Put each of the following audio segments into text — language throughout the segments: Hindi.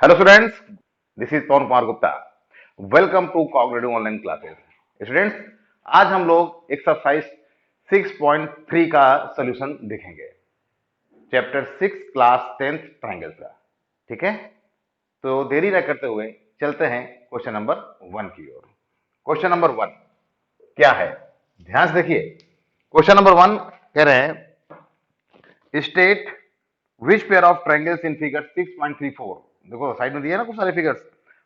Hello students, this is Pavan Kumar Gupta. Welcome to cognitive online classes. Students, आज हम लोग एक्सरसाइज 6.3 का सॉल्यूशन देखेंगे, चैप्टर 6 क्लास 10th ट्राइंगल का। ठीक है, तो देरी न करते हुए चलते हैं क्वेश्चन नंबर 1 की ओर। क्वेश्चन नंबर 1 क्या है, ध्यान से देखिए। क्वेश्चन नंबर 1 कह रहे हैं, state which pair of triangles in figure 6.34। देखो साइड में दिया है ना कुछ सारे figures.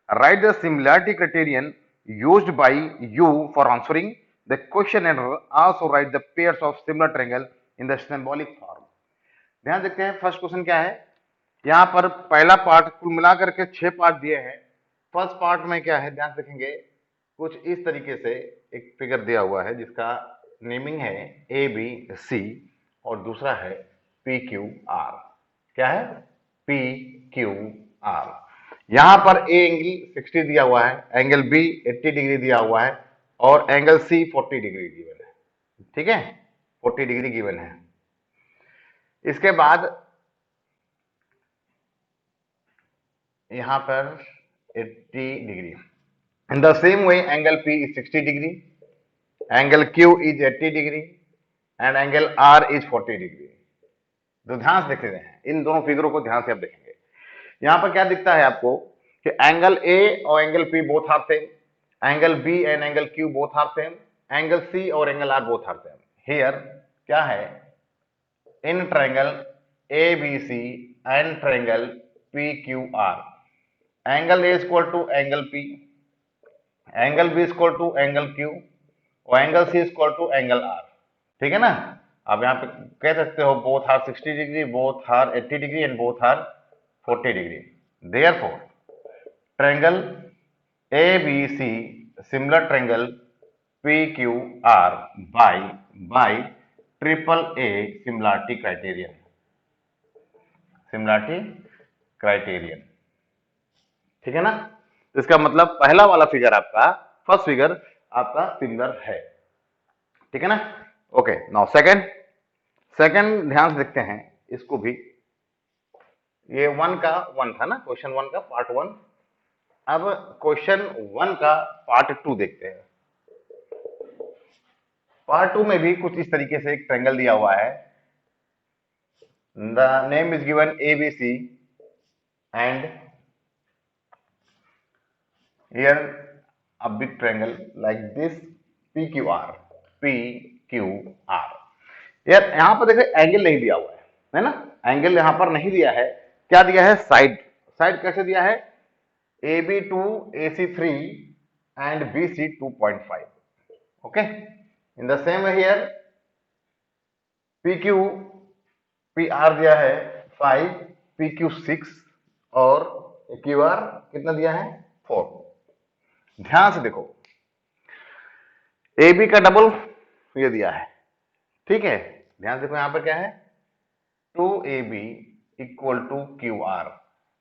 Right the similarity criterion used by you for answering the question and also right the pairs of similar triangle in the symbolic form. ध्यान देखते हैं फर्स्ट क्वेश्चन क्या है। यहां पर पहला पार्ट कुल मिलाकर के 6 पार्ट दिए हैं। फर्स्ट पार्ट में क्या है, ध्यान से देखेंगे, कुछ इस तरीके से एक फिगर दिया हुआ है जिसका नेमिंग है ए बी सी और दूसरा है पी क्यू आर। क्या है, पी क्यू आर। यहां पर ए एंगल 60 दिया हुआ है, एंगल बी 80 डिग्री दिया हुआ है और एंगल सी 40 डिग्री गिवन है। ठीक है, 40 डिग्री गिवन है। इसके बाद यहां पर 80 degree. In the same way angle P is 60 degree, angle Q is 80 degree and angle R is 40 degree. तो ध्यान से देख रहे हैं, इन दोनों फिगरों को ध्यान से आप देखेंगे। यहां पर क्या दिखता है आपको कि एंगल ए और angle P both are same, angle B and angle Q both are same, angle C और angle R both are same. Here क्या है, in triangle A B C and triangle P Q R angle A equal to angle P, angle B equal to angle Q और angle C equal to angle R. ठीक है ना। अब यहाँ पे कह सकते हो both are 60 degree, both are 80 degree and both are 40 degree. Therefore triangle A B C similar triangle P Q R by triple A similarity criterion. Similarity criterion, ठीक है ना। तो इसका मतलब पहला वाला फिगर आपका, फर्स्ट फिगर आपका सिमिलर है। ठीक है ना। Okay, now second. सेकंड ध्यान से देखते हैं इसको भी। ये 1 का 1 था ना, क्वेश्चन 1 का पार्ट 1। अब क्वेश्चन 1 का पार्ट 2 देखते हैं। पार्ट 2 में भी कुछ इस तरीके से एक ट्रायंगल दिया हुआ है। The name is given ABC and here a big triangle like this PQR। PQR यार यहां पर देखो एंगल नहीं दिया हुआ है ना। एंगल यहां पर नहीं दिया है, क्या दिया है, साइड। साइड कैसे दिया है, AB to AC3 and BC 2.5। Okay, in the same way here PQ PR दिया है 5, PQ 6 और QR कितना दिया है, 4। ध्यान से देखो, AB का डबल ये दिया है। ठीक है, ध्यान से देखो यहां पर क्या है, 2AB इक्वल टू QR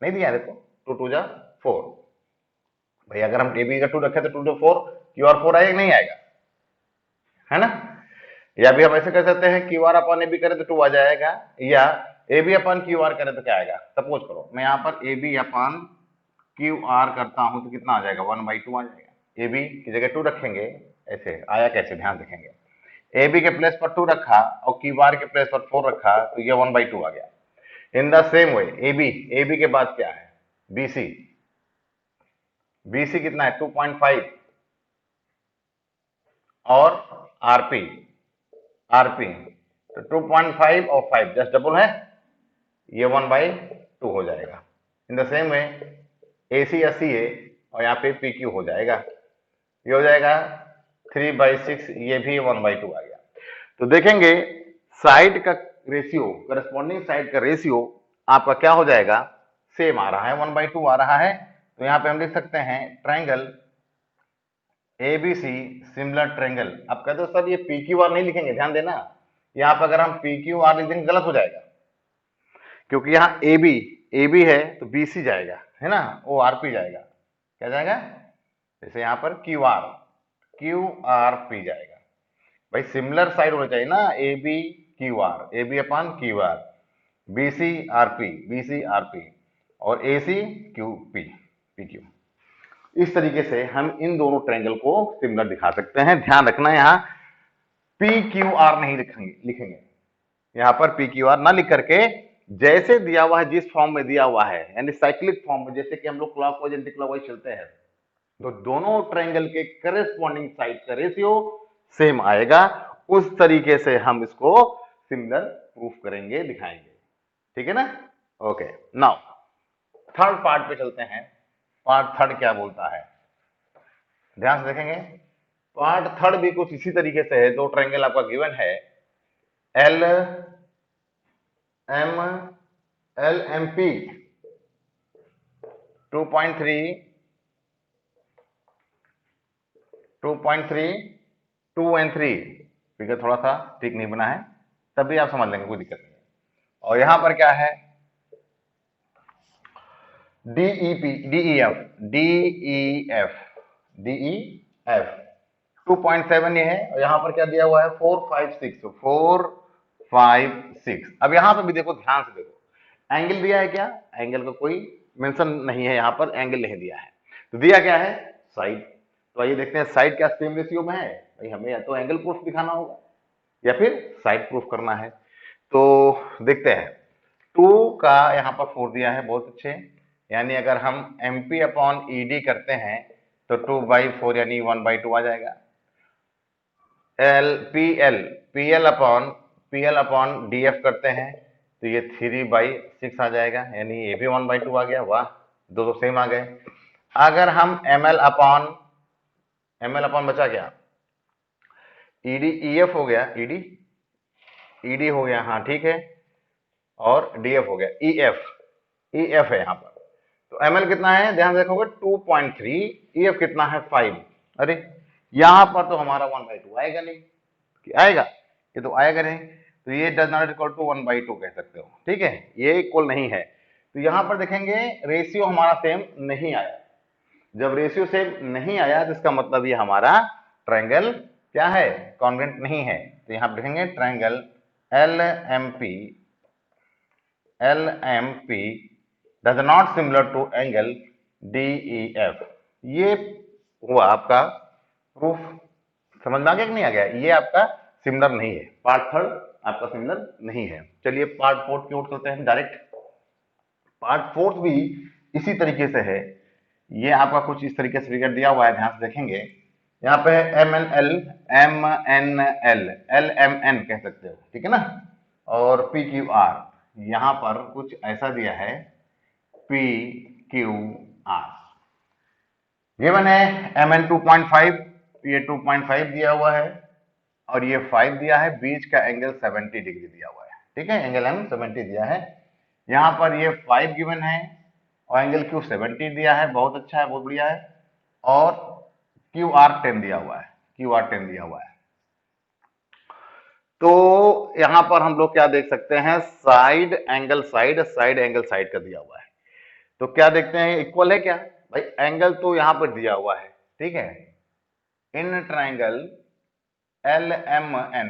नहीं दिया है। देखो 2 2 जा 4। भाई अगर हम AB का 2 रखे तो 2 2 4, QR 4 आएगा नहीं आएगा, है ना। या भी हम ऐसे कर सकते हैं, QR अपन AB करें तो 2 आ जाएगा, या AB अपन QR करें तो क्या आएगा। सपोज करो मैं यहाँ पर AB अपन QR करता हूं तो कितना आ जाएगा, 1/2 आ जाएगा। AB की जगह 2 रखेंगे, ऐसे आया कैसे, ध्यान देखेंगे। AB के प्लेस पर 2 रखा और QR के प्लेस पर 4 रखा तो ये 1/2 आ गया। इन द सेम वे AB के बाद क्या है, BC। BC कितना है, 2.5 और RP तो 2.5 और 5 जस्ट डबल है, ये 1/2 हो जाएगा। इन द सेम वे AC या CA और यहाँ पे PQ हो जाएगा, ये हो जाएगा 3/6, ये भी 1/2 आ गया। तो देखेंगे साइड का रेशियो, करस्पॉन्डिंग साइड का रेशियो आपका क्या हो जाएगा, सेम आ रहा है, 1/2 आ रहा है। तो यहाँ पे हम लिख सकते हैं ट्रायंगल ABC सिमिलर ट्रायंगल। अब कहते हो सर ये PQR नहीं लिखेंगे, ध्यान देना, यहाँ पर अगर हम PQR लिख देंगे गलत हो जाएगा, क्योंकि यहाँ AB है तो BC जाएगा, है ना, वो RP जाएगा। क्या जाएगा, जैसे यहाँ पर QRP जाएगा। भाई सिमिलर साइड होना चाहिए ना, AB अपन QR, BC RP और AC QP PQ। इस तरीके से हम इन दोनों ट्रायंगल को सिमिलर दिखा सकते हैं। ध्यान रखना यहां PQR नहीं लिखेंगे, यहां पर PQR ना लिख करके जैसे दिया हुआ है, जिस फॉर्म में दिया हुआ है, यानी साइक्लिक फॉर्म में, जैसे कि हम लोग क्लॉकवाइज एंटी क्लॉकवाइज चलते हैं, तो दोनों ट्रायंगल के करेस्पॉन्डिंग साइड का रेशियो सेम आएगा। उस तरीके से हम इसको सिमिलर प्रूफ करेंगे, दिखाएंगे। ठीक है ना? ओके, नाउ थर्ड पार्ट पे चलते हैं। पार्ट थर्ड क्या बोलता है, ध्यान से देखेंगे। पार्ट थर्ड भी कुछ इसी तरीके से है। दो ट्रायंगल आपका गिवन है, L M L M P 2.3 2.3 2 and 3। Figure थोड़ा सा ठीक नहीं बना है, तब भी आप समझ लेंगे, कोई दिक्कत नहीं है। और यहां पर क्या है, DEF 2.7 ये है। और यहां पर क्या दिया हुआ है, 456। अब यहां पर भी देखो, ध्यान से देखो, एंगल दिया है क्या, एंगल का कोई मेंशन नहीं है, यहां पर एंगल नहीं दिया है। तो दिया क्या है, साइड। तो आइए देखते हैं साइड क्या सेम रेशियो में है। भाई हमें या तो एंगल प्रूफ दिखाना होगा या फिर साइड प्रूफ करना है। तो देखते हैं, 2 का यहाँ पर 4 दिया है, बहुत अच्छे। यानी अगर हम MP अपॉन ED करते हैं तो 2/4 यानी 1/2 आ जाएगा। PL अपॉन DF करते हैं तो ये 3/6 आ जाएगा, यानी ये भी 1/2 आ गया। वाह, दो तो सेम आ गए। अगर हम ML अपॉन बचा क्या, EF हो गया, ED हो गया, हाँ ठीक है, और DF हो गया, EF है यहाँ पर। तो ML कितना है, ध्यान देखोगे 2.3, EF कितना है 5। अरे यहां पर तो हमारा 1/2 आएगा नहीं, कि आएगा, ये तो आएगा नहीं। तो ये डज नॉट इक्वल टू 1/2 कह सकते हो। ठीक है, ये इक्वल नहीं है। तो यहां पर देखेंगे रेशियो हमारा सेम नहीं आया। जब रेशियो सेम नहीं आया तो इसका मतलब ये हमारा ट्रायंगल क्या है, कॉन्ग्रुएंट नहीं है। तो यहां पर देखेंगे triangle LMP does not similar to angle DEF। ये हुआ आपका प्रूफ। समझ में आ गया कि नहीं आ गया, ये आपका सिमिलर नहीं है, पार्ट थर्ड आपका सिमिलर नहीं है। चलिए पार्ट फोर्थ की ओर चलते हैं डायरेक्ट। पार्ट फोर्थ भी इसी तरीके से है। ये आपका कुछ इस तरीके से फिगर दिया हुआ है, ध्यान से देखेंगे। यहाँ पे MNL LMN कह सकते हो, ठीक है ना, और PQR। यहाँ पर कुछ ऐसा दिया है, PQR गिवन है। MN 2.5, ये 2.5 दिया हुआ है, और ये 5 दिया है। बीच का एंगल 70 डिग्री दिया हुआ है, ठीक है, एंगल M 70 दिया है। यहाँ पर ये 5 गिवन है और एंगल Q 70 दिया है, बहुत अच्छा है, बहुत बढ़िया है। और QR 10 दिया हुआ है, QR 10 दिया हुआ है। तो यहां पर हम लोग क्या देख सकते हैं, साइड एंगल साइड का दिया हुआ है। तो क्या देखते हैं, इक्वल है क्या, भाई एंगल तो यहां पर दिया हुआ है, ठीक है। In triangle LMN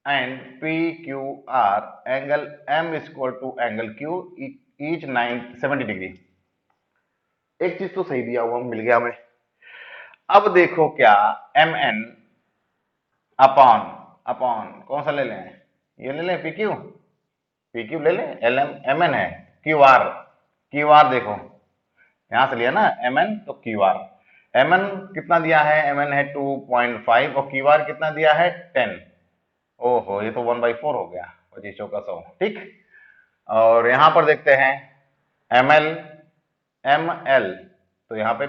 and PQR angle M is equal to angle Q each 70 degree. एक चीज तो सही दिया हुआ मिल गया हमें। अब देखो क्या, MN अपॉन अपॉन कौन सा ले लें, ये ले लें PQ ले लें, MN है, QR देखो, यहां से लिया ना MN, तो QR MN कितना दिया है, MN है 2.5 और QR कितना दिया है 10। ओहो, ये तो 1/4 हो गया, 25 चौका 100, ठीक। और यहां पर देखते हैं ML, तो यहाँ पे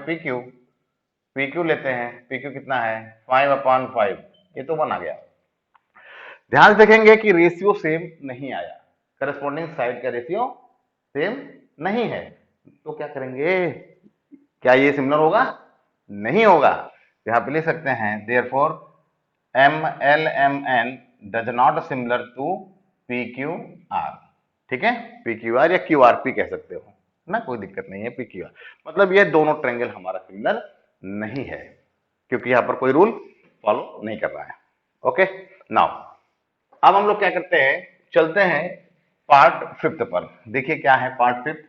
PQ लेते हैं। PQ कितना है 5/5, ये तो 1 आ गया। ध्यान से देखेंगे कि रेशियो सेम नहीं आया, करस्पॉन्डिंग साइड का रेशियो सेम नहीं है। तो क्या करेंगे, क्या ये सिमिलर होगा, नहीं होगा। यहां पे लिख सकते हैं therefore MLMN does not similar to PQR। ठीक है, PQR या QRP कह सकते हो ना, कोई दिक्कत नहीं है। PQR मतलब ये दोनों ट्रायंगल हमारा सिमिलर नहीं है, क्योंकि यहां पर कोई रूल फॉलो नहीं कर रहा है। ओके, नाउ अब हम लोग क्या करते हैं, चलते हैं पार्ट फिफ्थ पर। देखिए क्या है पार्ट फिफ्थ।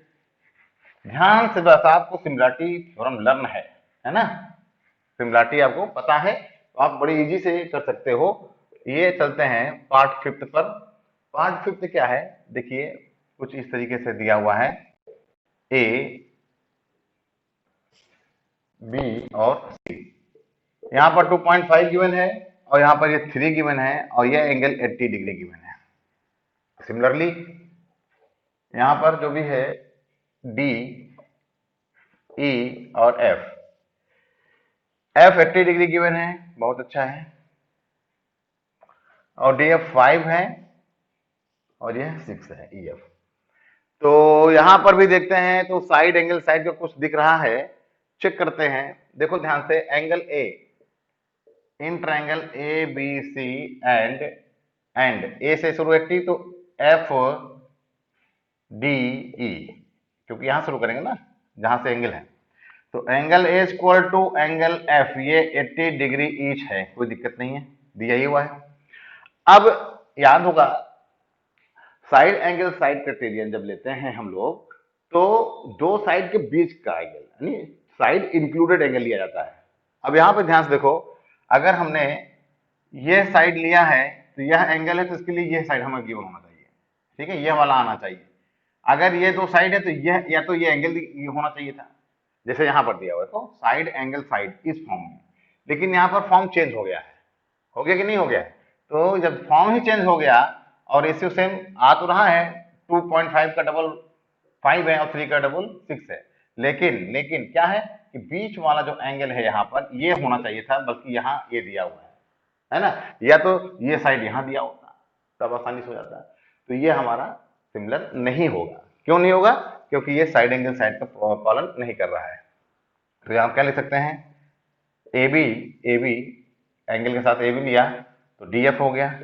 ध्यान से बस आपको सिमिलरिटी थ्योरम लर्न है ना, सिमिलरिटी आपको पता है तो आप बड़ी इजी से कर सकते हो। ये चलते हैं पार्ट फिफ्थ पर। पार्ट फिफ्थ क्या है, देखिए कुछ इस तरीके से दिया हुआ है, ए बी और सी। यहाँ पर 2.5 गिवन है और यहाँ पर ये 3 गिवन है और ये एंगल 80 डिग्री गिवन है। सिमिलरली यहाँ पर जो भी है डी, ई और एफ, एफ 80 डिग्री गिवन है, बहुत अच्छा है, और डी एफ 5 है और ये 6 है ई एफ। तो यहां पर भी देखते हैं तो साइड एंगल साइड का कुछ दिख रहा है, चेक करते हैं। देखो ध्यान से, angle A in triangle A B C and A से शुरू 80 तो एफ डी ई, क्योंकि यहां शुरू करेंगे ना जहां से एंगल है। तो angle A equal to angle F, ये 80 डिग्री ईच है, कोई दिक्कत नहीं है, दिया ही हुआ है। अब याद होगा साइड एंगल साइड क्राइटेरियन जब लेते हैं हम लोग तो दो साइड के बीच का एंगल यानी साइड इंक्लूडेड एंगल लिया जाता है। अब यहां पे ध्यान से देखो, अगर हमने ये साइड लिया है तो यह एंगल है तो इसके लिए यह साइड हमें गिवन होना चाहिए, ठीक है, यह वाला आना चाहिए। अगर ये दो साइड है तो यह या तो ये एंगल होना चाहिए था, जैसे यहां पर दिया हुआ है तो साइड एंगल साइड इस फॉर्म में। लेकिन यहां पर फॉर्म चेंज हो गया है, हो गया कि नहीं हो गया है? तो जब फॉर्म ही चेंज हो गया और रेशियो सेम आ तो रहा है, 2.5 का डबल 5 है और 3 का डबल 6 है, लेकिन लेकिन क्या है कि बीच वाला जो एंगल है यहाँ पर ये होना चाहिए था, बल्कि यहाँ ये दिया हुआ है ना, या तो ये साइड यहाँ दिया होता तब आसानी से हो जाता। तो ये हमारा सिमिलर नहीं होगा। क्यों नहीं होगा? क्योंकि ये साइड एंगल साइड का पालन नहीं कर रहा है। तो आप क्या लिख सकते हैं, ए बी एंगल के साथ ए बी लिया तो डी एफ हो गया।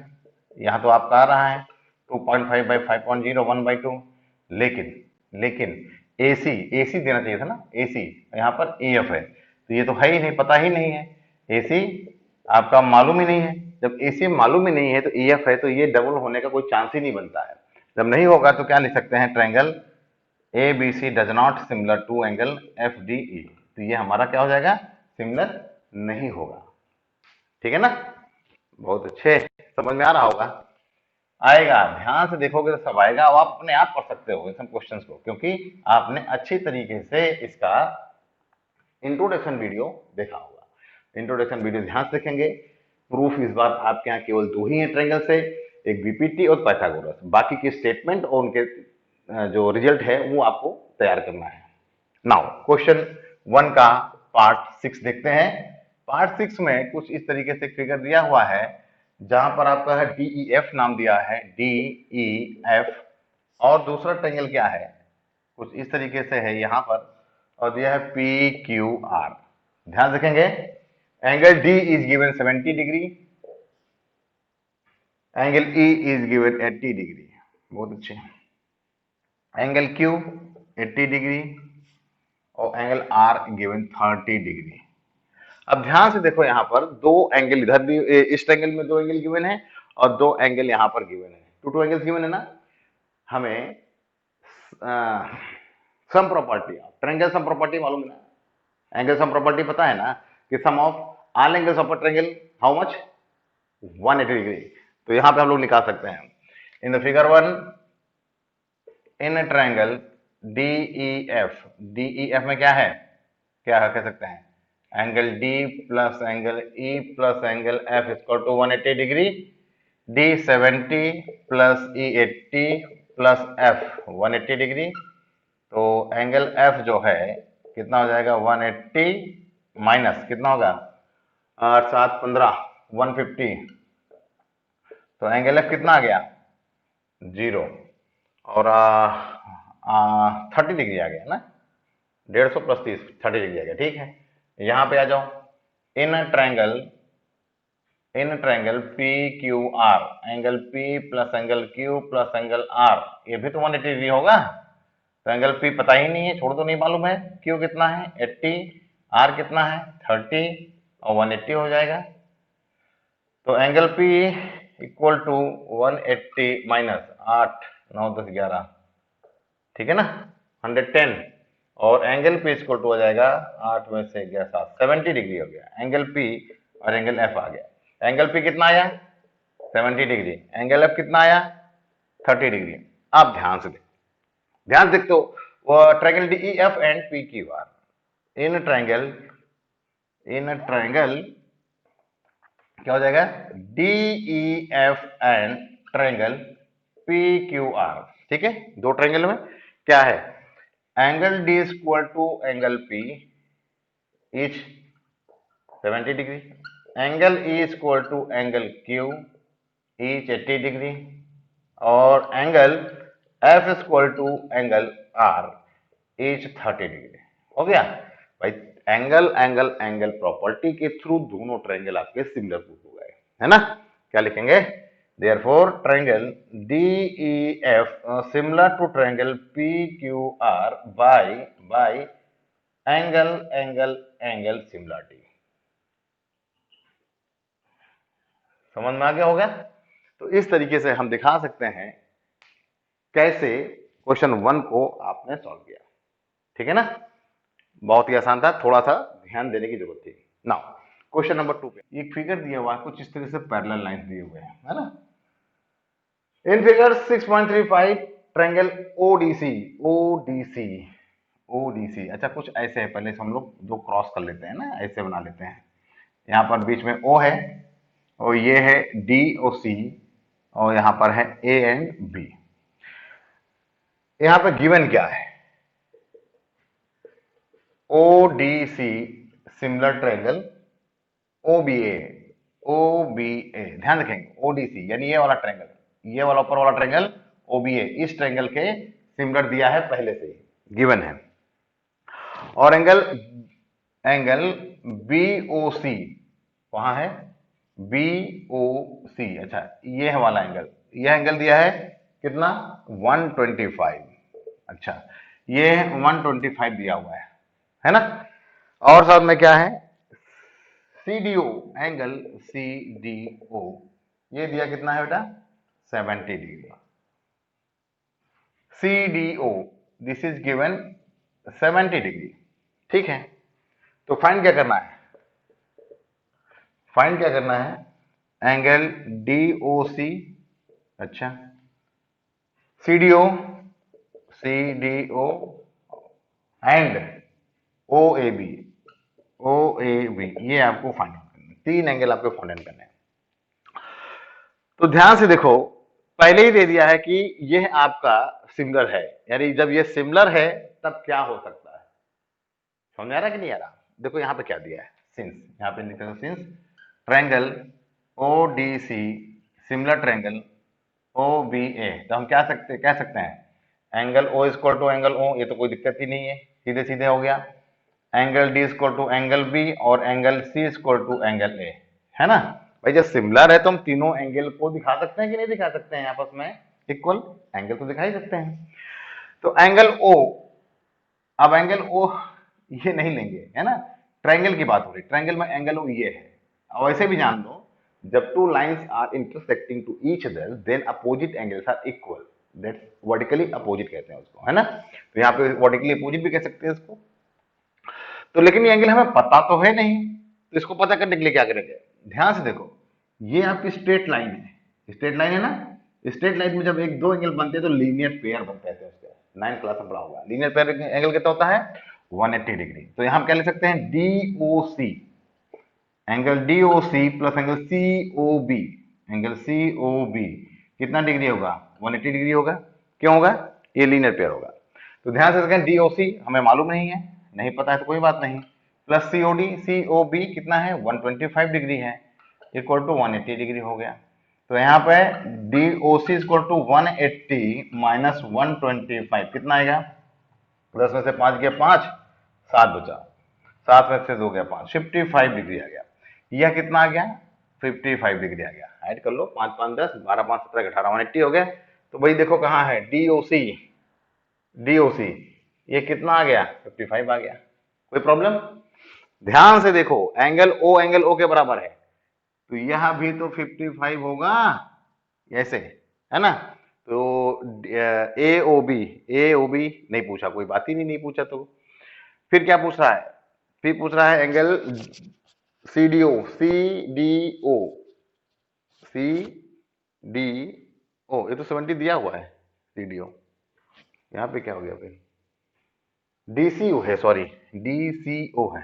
यहाँ तो आपका आ रहा है 2.5 बाई 5.0 1/2, लेकिन ए सी देना चाहिए था ना, ए सी, यहाँ पर ए एफ है तो ये तो है ही नहीं, पता ही नहीं है, ए सी आपका मालूम ही नहीं है। जब ए सी मालूम ही नहीं है तो ए एफ है तो ये डबल होने का कोई चांस ही नहीं बनता है। जब नहीं होगा तो क्या लिख सकते हैं, triangle A B C does not similar to angle F D E, तो ये हमारा क्या हो जाएगा, सिमिलर नहीं होगा। ठीक है ना, बहुत अच्छे, समझ में आ रहा होगा, आएगा, ध्यान से देखोगे तो सब आएगा। अब आप अपने आप पढ़ सकते हो इन सब क्वेश्चंस को, क्योंकि आपने अच्छी तरीके से इसका इंट्रोडक्शन वीडियो देखा होगा। इंट्रोडक्शन वीडियो ध्यान से देखेंगे। प्रूफ इस बार आपके यहाँ केवल दो ही है ट्रायंगल से, एक बीपीटी और पाइथागोरस। बाकी के स्टेटमेंट और उनके जो रिजल्ट है वो आपको तैयार करना है। नाउ क्वेश्चन 1 का पार्ट 6 देखते हैं। पार्ट 6 में कुछ इस तरीके से फिगर दिया हुआ है, जहां पर आपका है DEF नाम दिया है, DEF, और दूसरा ट्रायंगल क्या है, कुछ इस तरीके से है यहाँ पर, और दिया है PQR। ध्यान रखेंगे, angle D is given 70 degree, angle E is given 80 degree, बहुत अच्छे, एंगल Q 80 डिग्री और एंगल R गिवन 30 डिग्री। अब ध्यान से देखो, यहाँ पर दो एंगल इधर भी, इस ट्रायंगल में दो एंगल गिवन है और दो एंगल यहाँ पर गिवन है, टू एंगल्स गिवन है ना। हमें sum property, triangle sum property मालूम है ना, एंगल सम प्रॉपर्टी पता है ना, कि sum of all angles of a triangle how much, 180 degree. तो यहाँ पे हम लोग निकाल सकते हैं, in the figure 1 in triangle DEF में क्या है, क्या कह सकते हैं, angle D plus angle E plus angle F equal to 180 degree, D 70 plus E 80 plus F 180 degree. तो एंगल F जो है कितना हो जाएगा, 180 माइनस कितना होगा, 8 7 15 150, तो एंगल F कितना आ गया, 0, और 30 डिग्री आ गया ना, 150 प्लस 30 30 डिग्री आ गया। ठीक है, यहाँ पे आ जाओ, in triangle PQR, angle P plus angle Q plus angle R, ये भी तो 180 डिग्री होगा। तो एंगल P पता ही नहीं है, छोड़ दो, नहीं मालूम है, Q कितना है 80, R कितना है 30 और 180 हो जाएगा। तो angle P equal to 180 minus 8 9 10 11, ठीक है ना, 110, और एंगल पी इक्वल टू हो जाएगा 8 में से गया 7, 70 डिग्री हो गया। एंगल पी और एंगल एफ आ गया। एंगल पी कितना आया 70 डिग्री, एंगल एफ कितना आया 30 डिग्री। आप ध्यान से देखते हो वो triangle D E F and P Q R, in triangle क्या हो जाएगा D E F and triangle P Q R. ठीक है, दो ट्रायंगल में क्या है angle D equal to angle P each 70 degree, angle E equal to angle Q each 80 degree, और angle F equal to angle R each 30 degree. हो गया भाई, एंगल एंगल एंगल प्रॉपर्टी के थ्रू दोनों ट्रायंगल आपके सिमिलर प्रूफ हो गए, है ना। क्या लिखेंगे therefore triangle DEF similar to triangle PQR by angle angle angle similarity। समझ में आ गया होगा। तो इस तरीके से हम दिखा सकते हैं कैसे क्वेश्चन 1 को आपने सॉल्व किया। ठीक है ना, बहुत ही आसान था, थोड़ा सा ध्यान देने की जरूरत थी। नाउ क्वेश्चन नंबर 2 पे एक फिगर दिया हुआ है, कुछ इस तरह से पैरेलल लाइन दिए हुए हैं, है ना। In figure 6.35 triangle Odissi Odissi Odissi, अच्छा कुछ ऐसे है, पहले से हम लोग जो क्रॉस कर लेते हैं ना, ऐसे बना लेते हैं। यहाँ पर बीच में ओ है और ये है डी और सी, और यहाँ पर है ए एंड बी। यहाँ पर गिवन क्या है Odissi similar triangle OBA OBA, ध्यान रखेंगे ओडीसी यानी ये वाला ट्रायंगल, ये वाला ऊपर वाला ट्रायंगल ओबीए, इस ट्रायंगल के सिमिलर दिया है पहले से ही गिवन है। और एंगल एंगल बीओसी वहां है बीओसी, अच्छा ये है वाला एंगल, यह एंगल दिया है कितना 125, अच्छा ये 125 दिया हुआ है ना। और साथ में क्या है सीडीओ, एंगल सीडीओ ये दिया कितना है बेटा 70 degree. CDO this is given 70 degree. ठीक है, तो फाइंड क्या करना है, फाइंड क्या करना है एंगल डीओसी, अच्छा CDO CDO and OAB OAB, ये आपको फाइंड करना है, तीन एंगल आपको फाइंड करने हैं। तो ध्यान से देखो, पहले ही दे दिया है कि यह आपका सिमिलर है, यानी जब ये सिमिलर है तब क्या हो सकता है, समझ आ रहा कि नहीं आ रहा। देखो यहाँ पे क्या दिया है सिंस, यहाँ पे लिखते हैं since triangle ODC similar triangle OBA, तो हम क्या कह सकते हैं angle O equal to angle O, ये तो कोई दिक्कत ही नहीं है, सीधे सीधे हो गया। Angle D equal to angle B और angle C equal to angle A, है ना। भाई जब सिमिलर है तो हम तीनों एंगल को दिखा सकते हैं कि नहीं दिखा सकते हैं, आपस में इक्वल एंगल तो दिखा ही सकते हैं। तो एंगल ओ, अब एंगल ओ ये नहीं लेंगे, है ना, ट्रायंगल की बात हो रही, ट्रायंगल में एंगल ओ ये है। और वैसे भी जान लो जब two lines are intersecting to each other then opposite angles are equal, that's vertically opposite कहते हैं उसको, है ना। तो यहाँ पे वर्टिकली अपोजिट भी कह सकते हैं इसको। तो लेकिन ये एंगल हमें पता तो है नहीं, तो इसको पता करने के लिए क्या करेंगे, ध्यान से देखो ये आपकी स्ट्रेट लाइन है, स्ट्रेट लाइन है ना, स्ट्रेट लाइन में जब एक दो एंगल बनते हैं तो लीनियर पेयर बनते हैं उसके, 9 क्लास में पढ़ा होगा लीनियर पेयर एंगल कितना होता है 180 डिग्री। तो यहां हम क्या लिख सकते हैं DOC, angle DOC plus angle COB, angle COB कितना डिग्री होगा 180 डिग्री होगा, क्यों होगा ये लीनियर पेयर होगा। तो ध्यान से देखें डीओसी हमें मालूम नहीं है, नहीं पता है तो कोई बात नहीं, प्लस सीओडी सीओबी कितना है 125 डिग्री है, इक्वल टू 180 डिग्री हो गया। तो यहाँ पे डीओसी इक्वल टू 180 माइनस 125 कितना आएगा, 10 में से 5 गया 5, 7 बचा, 7 में से 2 गया 5, 55 डिग्री आ गया। यह कितना आ गया 55 डिग्री आ गया, ऐड कर लो 5 5 10 12 5 17 18 180 हो गया। तो भाई देखो कहाँ है डीओसी, डीओसी ये कितना आ गया 55 आ गया, कोई प्रॉब्लम। ध्यान से देखो एंगल ओ के बराबर है, तो यह भी तो 55 होगा ऐसे, है ना। तो ए ओ बी नहीं पूछा, कोई बात ही नहीं पूछा, तो फिर क्या पूछ रहा है, फिर पूछ रहा है angle C D O, C D O, ये तो 70 दिया हुआ है सीडीओ, यहाँ पे क्या हो गया फिर, डीसीओ है, सॉरी डीसीओ है,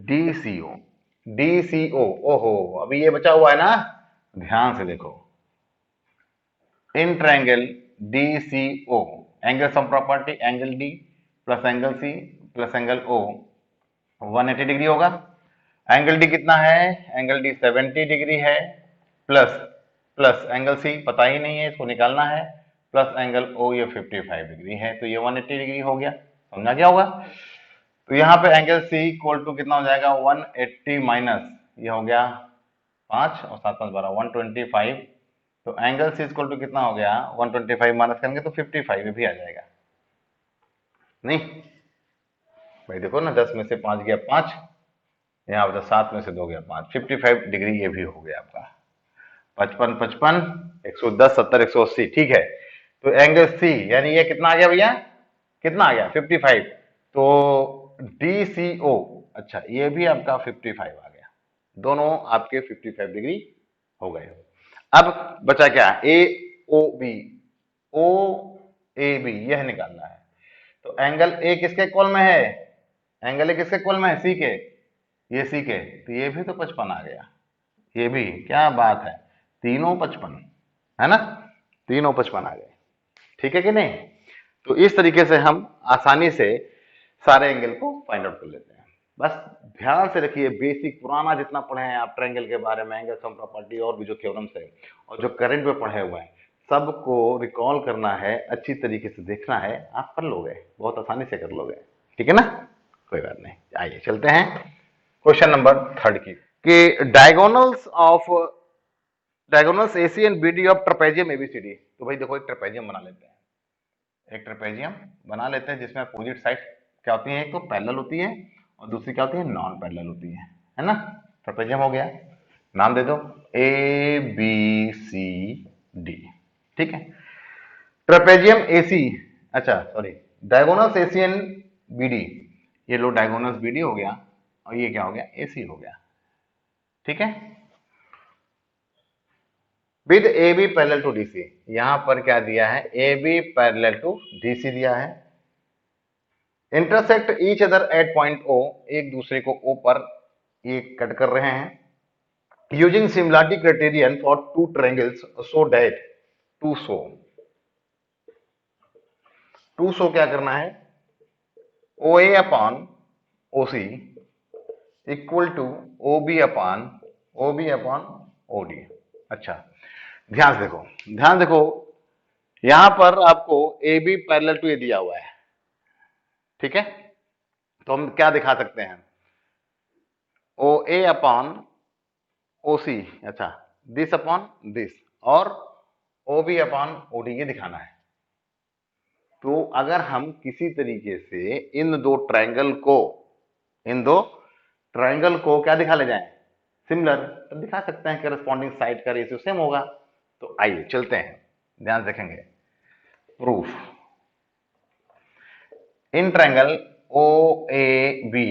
डीसीओ, डीसीओ, ओहो, अभी ये बचा हुआ है ना, ध्यान से देखो, in triangle D C O, angle sum property, angle D plus angle C plus angle O 180 degree होगा। एंगल डी कितना है, एंगल डी 70 डिग्री है, प्लस प्लस एंगल सी पता ही नहीं है, इसको निकालना है, प्लस एंगल ओ ये 55 डिग्री है, तो ये 180 डिग्री हो गया, समझा क्या होगा। तो यहाँ पे एंगल सी इक्वल टू कितना हो जाएगा, 180 माइनस ये हो गया 5 और 7 5 12 125, तो एंगल सी इक्वल टू कितना हो गया, 125 माइनस करेंगे तो 55 भी आ जाएगा, नहीं भाई देखो ना, 10 में से 5 गया 5, यहाँ पर 7 में से 2 गया 5, 55 डिग्री ये भी हो गया आपका, 55 55 110 70 180, ठीक है। तो एंगल सी यानी ये कितना आ गया भैया, कितना आ गया 55, तो डीसीओ, अच्छा ये भी आपका 55 आ गया, दोनों आपके 55 डिग्री हो गए। अब बचा क्या, ए O B, O A B यह निकालना है, तो एंगल ए किसके इक्वल में है, एंगल ए किसके इक्वल में है, सी के, ये सी के, तो ये भी तो 55 आ गया, ये भी, क्या बात है, तीनों 55 है ना, तीनों 55 आ गए, ठीक है कि नहीं। तो इस तरीके से हम आसानी से सारे एंगल को फाइंड आउट कर लेते हैं। बस ध्यान से रखिए, बेसिक पुराना जितना पढ़े हैं आप ट्रायंगल के बारे में, एंगल सम प्रॉपर्टी और भी जो थ्योरम्स है और जो करंट में पढ़े हुए हैं, सबको रिकॉल करना है, अच्छी तरीके से देखना है, आप कर लोगे, बहुत आसानी से कर लोगे, ठीक है ना, कोई बात नहीं। आइए चलते हैं क्वेश्चन नंबर 3 की, कि diagonals A C and B D of trapezium A B C D. तो भाई देखो, एक ट्रेपेजियम बना लेते हैं, एक ट्रेपेजियम बना लेते हैं जिसमें अपोजिट साइड क्या होती है, एक तो पैरेलल होती है और दूसरी क्या होती है, नॉन पैरेलल होती है ना। ट्रेपेजियम हो गया, नाम दे दो ए बी सी डी, ठीक है। ट्रेपेजियम एसी, अच्छा sorry, diagonals A C and B D, ये लो डायगोनल्स बीडी हो गया और ये क्या हो गया, एसी हो गया, ठीक है। With A B parallel to D C, यहां पर क्या दिया है, A B parallel to D C दिया है, intersect each other at point O, एक दूसरे को ओ पर ये कट कर रहे हैं, using similarity criterion for two triangles so that, to show, to show क्या करना है, O A upon O C equal to O B upon O D. अच्छा ध्यान से देखो, ध्यान देखो, यहां पर आपको A B parallel to A दिया हुआ है, ठीक है, तो हम क्या दिखा सकते हैं, ओ ए अपॉन ओ सी, अच्छा दिस अपॉन दिस, और O B upon O D ये दिखाना है। तो अगर हम किसी तरीके से इन दो ट्रायंगल को क्या दिखा ले जाएं, सिमिलर, तो दिखा सकते हैं करस्पॉन्डिंग साइड का रेशियो सेम होगा। तो आइए चलते हैं, ध्यान से देखेंगे proof, in triangle O A B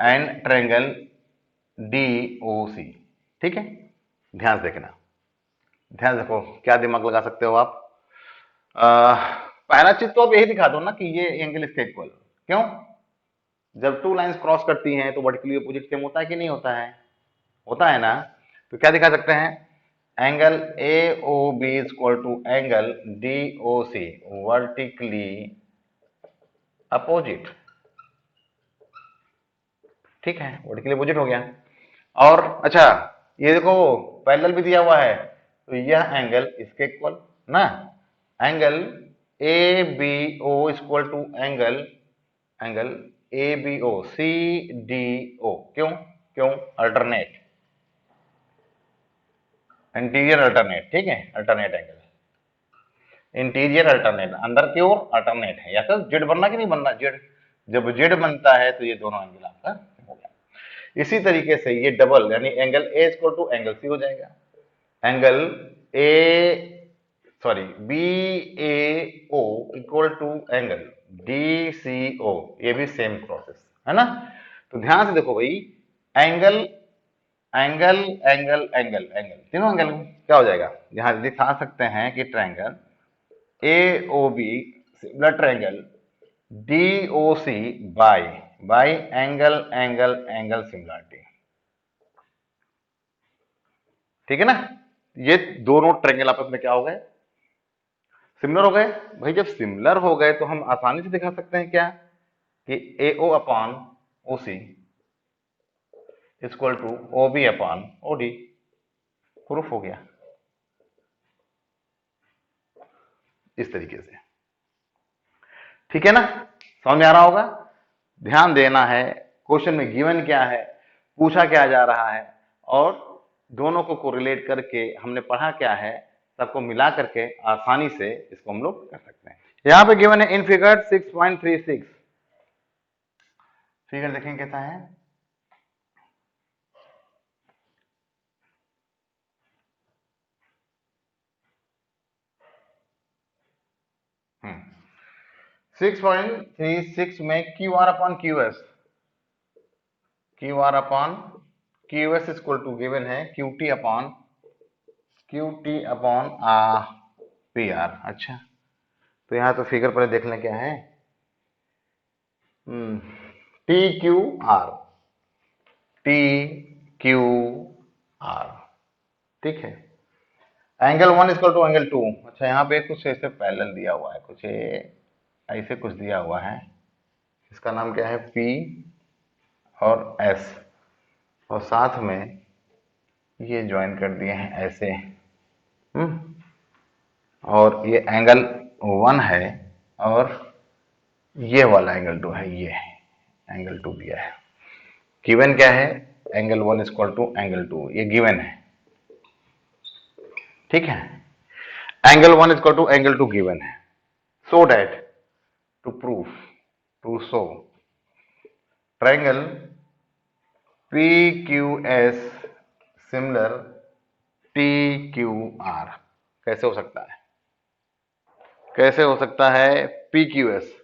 and triangle D O C, ठीक है, ध्यान से देखना, ध्यान से देखो, क्या दिमाग लगा सकते हो आप, पहला चीज तो अब यही दिखा दो ना कि ये एंगल इसके इक्वल, क्यों, जब टू लाइंस क्रॉस करती हैं तो वर्टिकली अपोजिट सेम होता है कि नहीं होता है, होता है ना। तो क्या दिखा सकते हैं, angle A O B is equal to angle D O C vertically opposite, ठीक है, वर्टिकली अपोजिट हो गया। और अच्छा ये देखो पैरेलल भी दिया हुआ है, तो यह एंगल इसके इक्वल ना, angle A B O equal to angle, angle A B O C D O, क्यों, क्यों, अल्टरनेट, इंटीरियर अल्टरनेट, ठीक है, अल्टरनेट एंगल, इंटीरियर अल्टरनेट, अंदर की ओर अल्टरनेट है, या फिर जेड बनना कि नहीं बनना, जेड, जब जेड बनता है तो ये दोनों एंगल आपका हो गया। इसी तरीके से ये डबल यानी angle A equal to angle C हो जाएगा, angle A sorry B A O equal to angle D C O, ये भी सेम प्रोसेस है ना। तो ध्यान से देखो भाई, angle angle angle angle angle, तीनों एंगल क्या हो जाएगा, यहां दिखा सकते हैं कि triangle A O B similar triangle D O C by by angle angle angle similarity, ठीक है ना। ये दोनों ट्रायंगल आपस में क्या हो गए, सिमिलर हो गए। भाई जब सिमिलर हो गए तो हम आसानी से दिखा सकते हैं क्या, कि A O upon O C equal to O B upon O D, proof हो गया इस तरीके से, ठीक है ना। समझ में आ रहा होगा। ध्यान देना है क्वेश्चन में गिवन क्या है, पूछा क्या जा रहा है, और दोनों को कोरिलेट करके हमने पढ़ा क्या है, सबको मिला करके आसानी से इसको हम लोग कर सकते हैं। यहां पे गिवन है इन फिगर 6.36, फिगर देखें कैसा है। 6.36 में Q R upon Q S, Q R upon Q S equal to given है Q T upon P R. अच्छा, तो यहाँ तो फिगर पहले देख लें क्या है, T Q R, T Q R, ठीक है। Angle one equal to angle two, अच्छा यहाँ पे कुछ ऐसे पैरेलल दिया हुआ है, कुछ ऐसे कुछ दिया हुआ है, इसका नाम क्या है, पी और एस, और साथ में ये ज्वाइन कर दिए हैं ऐसे, और ये एंगल वन है, और ये वाला एंगल टू है, ये एंगल टू दिया है। गिवन क्या है, angle one equal to angle two, ये गिवन है, ठीक है। Angle one equal to angle two given है, so that to proof to show triangle P Q S similar T Q R, कैसे हो सकता है, कैसे हो सकता है P Q S,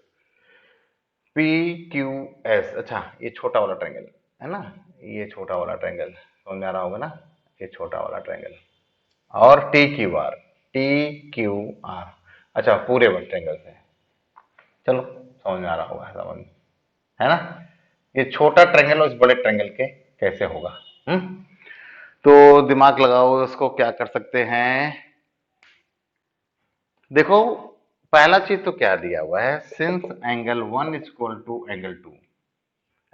P Q S, अच्छा ये छोटा वाला ट्रायंगल है ना, ये छोटा वाला ट्रायंगल समझ में आ रहा होगा ना, ये छोटा वाला ट्रायंगल, और T Q R, T Q R, अच्छा पूरे ट्रायंगल से, चलो समझ में आ रहा होगा, समझ है ना। ये छोटा ट्रायंगल और इस बड़े ट्रायंगल के कैसे होगा, तो दिमाग लगाओ, इसको क्या कर सकते हैं। देखो पहला चीज तो क्या दिया हुआ है, since angle one equal to angle two,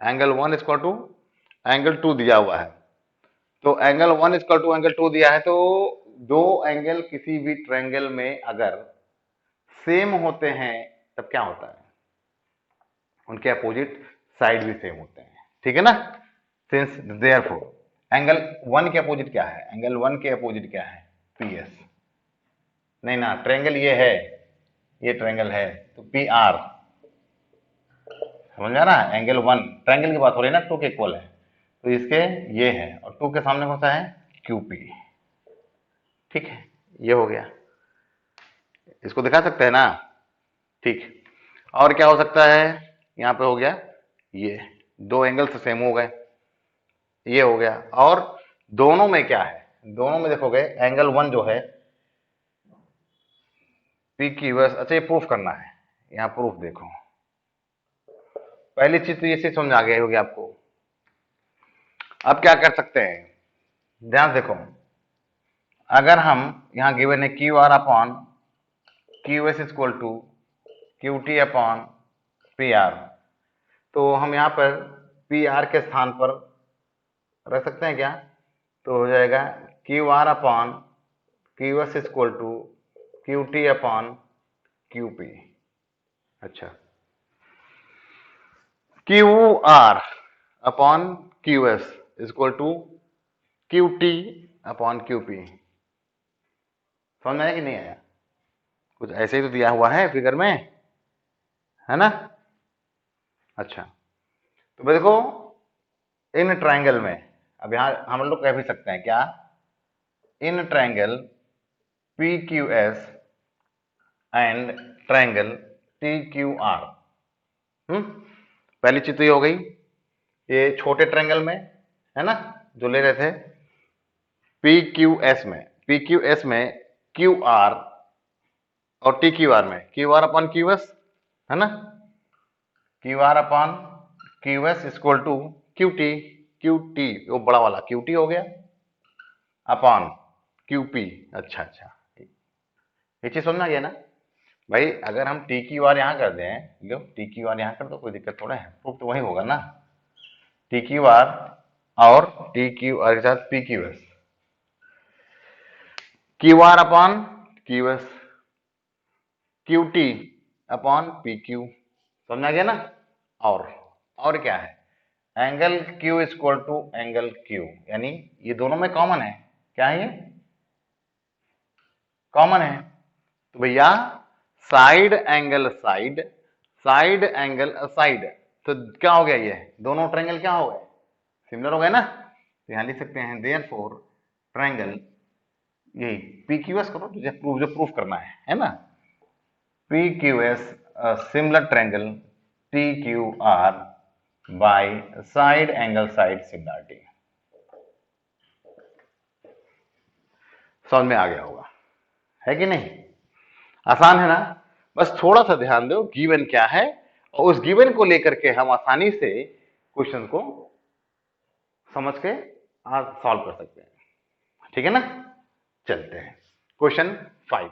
angle one equal to angle two दिया हुआ है, तो angle one equal to angle two दिया है, तो दो एंगल किसी भी ट्रायंगल में अगर सेम होते हैं तब क्या होता है, उनके अपोजिट साइड भी सेम होते हैं, ठीक है ना। सिंस देयरफॉर एंगल वन के अपोजिट क्या है, एंगल वन के अपोजिट क्या है, पी एस, नहीं ना, ट्रायंगल ये है, ये ट्रायंगल है, तो पी आर, समझ में आ रहा है। एंगल वन ट्रायंगल की बात हो रही है ना, टू के इक्वल है, तो इसके ये है, और टू के सामने कौन सा है, क्यू पी, ठीक है, ये हो गया, इसको दिखा सकते हैं ना, ठीक। और क्या हो सकता है, यहां पे हो गया, ये दो एंगल से सेम हो गए, ये हो गया, और दोनों में क्या है, दोनों में देखोगे एंगल वन जो है पी क्यू एस, अच्छा ये प्रूफ करना है, यहां प्रूफ देखो, पहली चीज तो ये चीज समझ आ गई होगी आपको। अब क्या कर सकते हैं, ध्यान देखो, अगर हम यहां गिवन है Q R upon Q S equal to Q T upon P R, तो हम यहां पर पी आर के स्थान पर रख सकते हैं क्या, तो हो जाएगा Q R upon Q S equal to Q T upon Q P, अच्छा Q R upon Q S equal to Q T upon Q P, समझ में आया कि नहीं आया, कुछ ऐसे ही तो दिया हुआ है फिगर में, है ना। अच्छा, तो देखो इन ट्रायंगल में, अब यहां हम लोग कह भी सकते हैं क्या, in triangle P Q S and triangle T Q are, पहली चीज तो ये हो गई, ये छोटे ट्रायंगल में है ना जो ले रहे थे पी क्यू एस में क्यू आर और टी क्यू आर में Q R upon Q S है ना, Q R upon Q S equal to Q T वो बड़ा वाला क्यू टी हो गया अपॉन क्यू पी। अच्छा अच्छा, ये चीज समझ में आ गया ना भाई। अगर हम टी क्यू आर यहाँ कर दें, लो टी क्यू आर यहाँ कर दो, कोई दिक्कत थोड़ा है, प्रूफ तो वही होगा ना, टी क्यू आर और टी क्यू आर के साथ P Q S, Q R upon Q S, Q T upon P Q, समझ आ गया ना। और क्या है, angle Q equal to angle Q, यानी ये दोनों में कॉमन है, क्या है ये कॉमन है, तो भैया side angle side angle side, तो क्या हो गया, ये दोनों ट्रायंगल क्या हो गए, सिमिलर हो गए ना। तो यहां लिख सकते हैं देयरफॉर ट्रायंगल, यही पी क्यू एस करो जो प्रूफ करना है ना, P Q S similar triangle T Q R by side angle side similarity. समझ में आ गया होगा, है कि नहीं, आसान है ना। बस थोड़ा सा ध्यान दो गिवन क्या है, और उस गिवन को लेकर के हम आसानी से क्वेश्चन को समझ के आज सॉल्व कर सकते हैं, ठीक है ना। चलते हैं क्वेश्चन 5।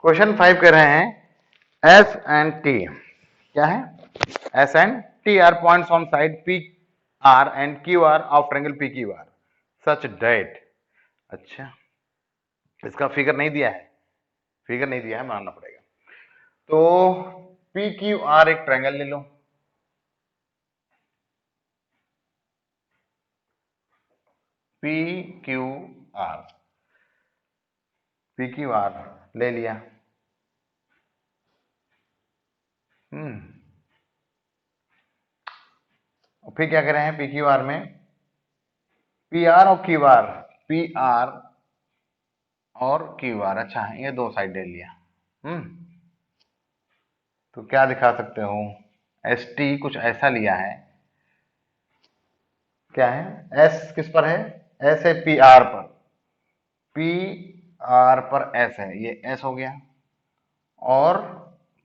क्वेश्चन 5 कह रहे हैं एस एंड टी, क्या है, S and T R points on side P R and Q R of triangle P Q R such that. अच्छा, इसका फिगर नहीं दिया है, फिगर नहीं दिया है, बनाना पड़ेगा। तो पी क्यू आर एक ट्रायंगल ले लो, P Q R, P Q R ले लिया। और फिर क्या कर रहे हैं पी क्यू आर में, पी आर और क्यू आर, पी आर और क्यू आर, अच्छा ये दो साइड ले लिया। तो क्या दिखा सकते हो, एस टी कुछ ऐसा लिया है, क्या है, एस किस पर है, एस है पी आर पर, पी आर पर एस है, ये एस हो गया, और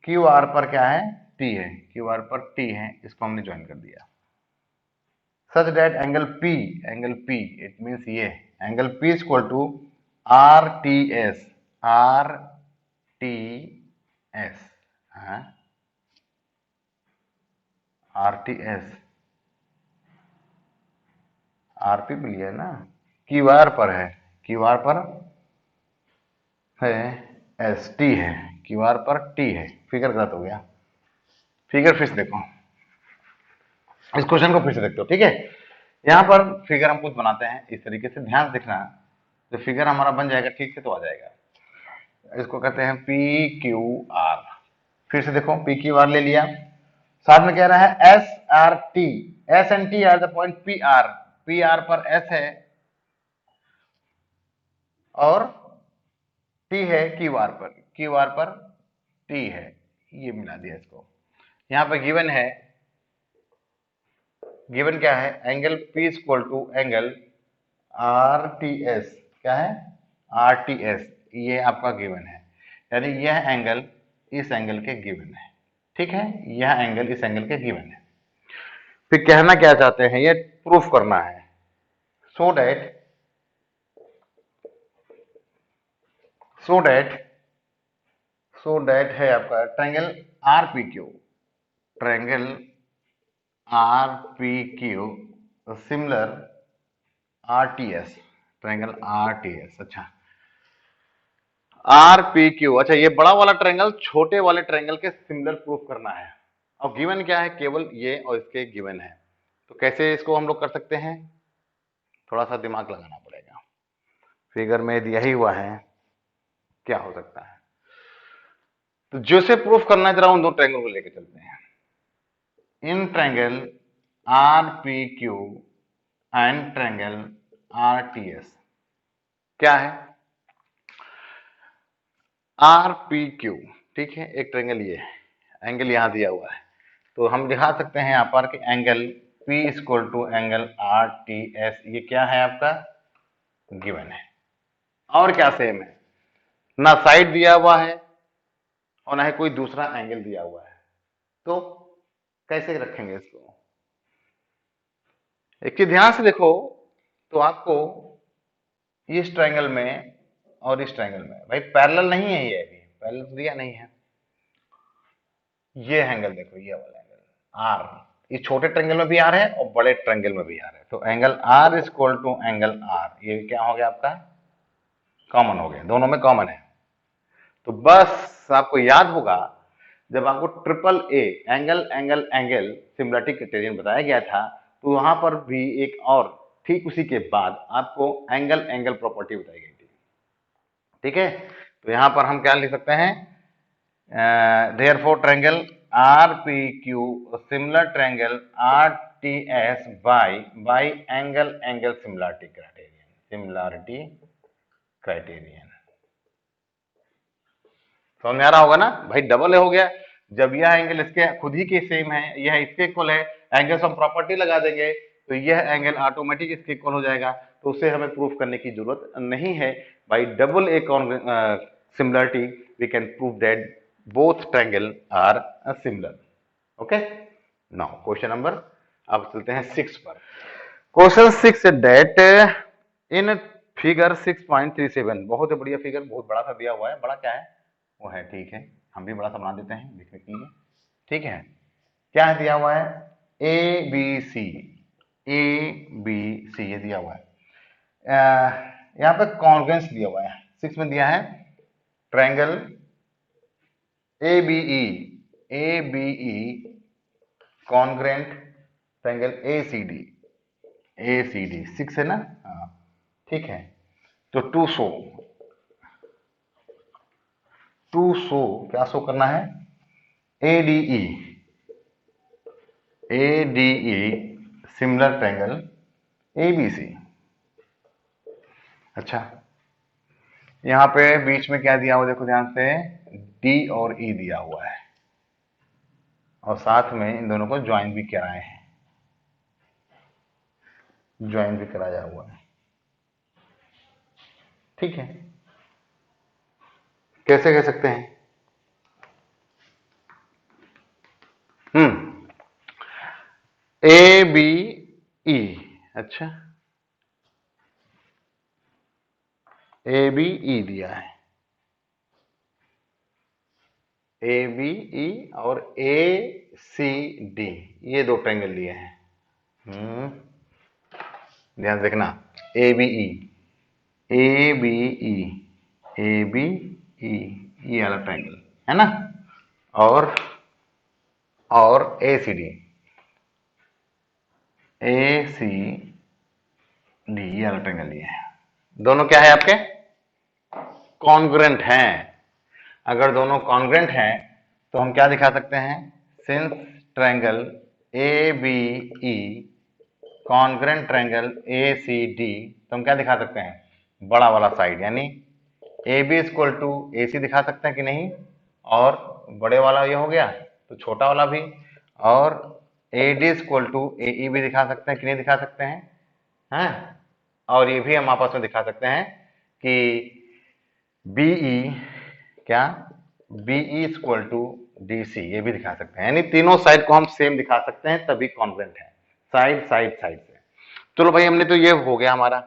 क्यू आर पर क्या है, टी है, क्यू आर पर टी है, इसको हमने ज्वाइन कर दिया। Such that angle P it means ये angle P equal to R T S, R T S, R T S, R P भी लिया ना, क्यू आर पर है, क्यू आर पर है एस, टी है, क्यू आर पर टी है, फिगर गलत हो गया, फिगर फिर से देखो, इस क्वेश्चन को फिर से देखते हो, ठीक है। यहां पर फिगर हम कुछ बनाते हैं इस तरीके से, ध्यान से देखना, जो फिगर हमारा बन जाएगा ठीक से तो आ जाएगा। इसको कहते हैं पी क्यू आर, फिर से देखो पी क्यू आर ले लिया, साथ में कह रहा है S R T, S and T are the point P R, P are पर एस है और टी है क्यू आर पर, क्यू आर पर टी है, ये मिला दिया इसको। यहां पर गिवन है, गिवन क्या है, angle P equal to angle R T S, क्या है, आर टी एस, ये आपका गिवन है, यानी यह एंगल इस एंगल के गिवन है, ठीक है, यह एंगल इस एंगल के गिवन है। फिर कहना क्या चाहते हैं, ये प्रूफ करना है, सो डेट सो डेट सो डेट है आपका triangle are P Q, triangle are P Q similar are T S, triangle are T S, अच्छा आर पी क्यू, अच्छा ये बड़ा वाला ट्रायंगल छोटे वाले ट्रायंगल के सिमिलर प्रूफ करना है। और गिवन क्या है, केवल ये और इसके गिवन है, तो कैसे इसको हम लोग कर सकते हैं, थोड़ा सा दिमाग लगाना पड़ेगा, फिगर में दिया ही हुआ है, क्या हो सकता है, तो जैसे प्रूफ करना है जरा उन दो ट्रायंगल को लेकर चलते हैं। In triangle are P Q and triangle are T S, क्या है, आर पी क्यू, ठीक है, एक ट्रायंगल ये है, एंगल यहां दिया हुआ है, तो हम दिखा सकते हैं यहाँ पर कि angle P equal to angle RTS, ये क्या है आपका गिवन है। और क्या सेम है, ना साइड दिया हुआ है और ना ही कोई दूसरा एंगल दिया हुआ है, तो कैसे रखेंगे इसको। एक चीज ध्यान से देखो, तो आपको इस ट्रायंगल में और इस ट्रायंगल में भाई पैरेलल नहीं है, ये अभी पैरेलल तो दिया नहीं है। ये एंगल देखो, ये वाला एंगल आर, ये छोटे ट्रायंगल में भी आर है और बड़े ट्रायंगल में भी आर है, तो angle R equal to angle R, ये क्या हो गया आपका कॉमन हो गया, दोनों में कॉमन है। तो बस आपको याद होगा जब आपको triple A angle angle angle similarity criterion बताया गया था, तो वहां पर भी एक और ठीक उसी के बाद आपको एंगल एंगल प्रॉपर्टी बताई गई थी। ठीक है, तो यहां पर हम क्या लिख सकते हैं, therefore triangle RPQ similar triangle RTS by angle angle similarity criterion समझ में आ रहा होगा ना भाई, डबल हो गया। जब यह एंगल इसके खुद ही के सेम है, यह इसके इक्वल है, एंगल हम प्रॉपर्टी लगा देंगे तो यह एंगल ऑटोमेटिक इसके इक्वल हो जाएगा, तो उसे हमें प्रूफ करने की जरूरत नहीं है। By double A similarity we can prove that both triangle are similar. Okay, now question number, अब चलते हैं 6 पर। क्वेश्चन 6 दैट इन फिगर 6.37, बहुत ही बढ़िया फिगर, बहुत बड़ा सा दिया हुआ है, बड़ा क्या है वो है, ठीक है हम भी बड़ा सा बना देते हैं देखने के लिए। ठीक है, क्या है दिया हुआ है, A B C, A B सी ये दिया हुआ है। यहाँ पे कॉन्ग्रेंस दिया हुआ है, 6 में दिया है triangle A B E congruent triangle A C D 6 है ना, हाँ ठीक है। तो टू शो क्या शो करना है, ADE सिमिलर ट्रायंगल ABC। अच्छा, यहां पे बीच में क्या दिया हुआ देखो ध्यान से, D और E दिया हुआ है और साथ में इन दोनों को ज्वाइन भी कराए हैं, ज्वाइन भी कराया हुआ है। ठीक है, कैसे कह सकते हैं, ABE, अच्छा ABE दिया है, ABE और ACD ये दो ट्रायंगल लिए हैं। ध्यान से देखना, ABE ये वाला ट्रायंगल है ना, और ACD ये वाला ट्रायंगल लिए हैं। दोनों क्या है आपके कॉन्ग्रुएंट हैं। अगर दोनों कॉन्ग्रुएंट हैं तो हम क्या दिखा सकते हैं, since triangle ABE congruent triangle ACD, तो हम क्या दिखा सकते हैं, बड़ा वाला साइड यानी AB इक्वल टू AC दिखा सकते हैं कि नहीं, और बड़े वाला ये हो गया तो छोटा वाला भी, और AD इक्वल टू AE भी दिखा सकते हैं कि नहीं दिखा सकते हैं, और ये भी हम आपस में दिखा सकते हैं कि BE क्या BE इक्वल टू DC, ये भी दिखा सकते हैं, यानी तीनों साइड को हम सेम दिखा सकते हैं तभी कॉन्ग्रुएंट है, साइड साइड साइड से। चलो भाई, हमने तो ये हो गया हमारा,